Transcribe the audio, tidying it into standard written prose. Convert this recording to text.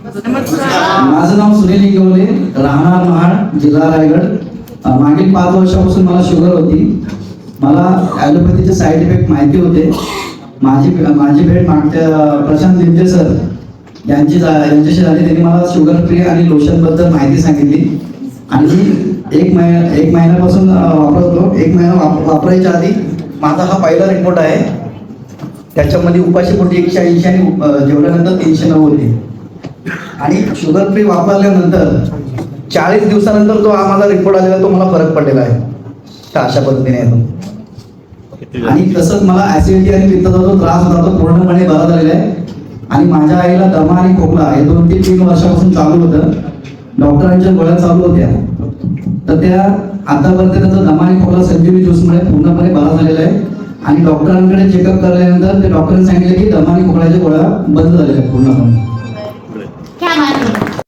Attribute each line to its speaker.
Speaker 1: माझं नाव सुनील इंगवले, राहणार महाड, जिल्हा रायगड। मागील 5 वर्षापासून मला शुगर होती। मला ॲलोपॅथीचे साईड इफेक्ट माहिती होते। माझी भेट मागच्या प्रशांत दिंडे सर यांच्याशी झाली। त्यांनी मला शुगर फ्री आणि लोशन बद्दल माहिती सांगितली आणि एक महिन्यापासून वापरतो। 1 महिना वापरायच्या आधी माझा हा पहिला रिपोर्ट आहे। त्याच्यामध्ये उपाशीपोटी 180 आणि जेवल्यानंतर 309 होते आणि शुगर फ्री वापरल्यानंतर 40 दिवसानंतर जो माझा रिपोर्ट आलेला तो मला फरक पडलेला आहे। तर अशा पद्धतीने येतो आणि तसंच मला ऍसिडिटी आणि पित्ताचा जो त्रास होता तो पूर्णपणे बरा झालेला आहे। आणि माझ्या आईला दमा आणि खोकला हे 2 ते 3 वर्षापासून चालू होतं। डॉक्टरांच्या गोळ्या चालू होत्या, तर त्या आतापर्यंत त्याचा दमा आणि खोकला संजीवनी ज्यूसमुळे पूर्णपणे बरा झालेला आहे। आणि डॉक्टरांकडे चेकअप केल्यानंतर ते डॉक्टरांनी सांगितले की दमा आणि खोकल्याच्या गोळ्या बंद झालेल्या आहेत पूर्णपणे।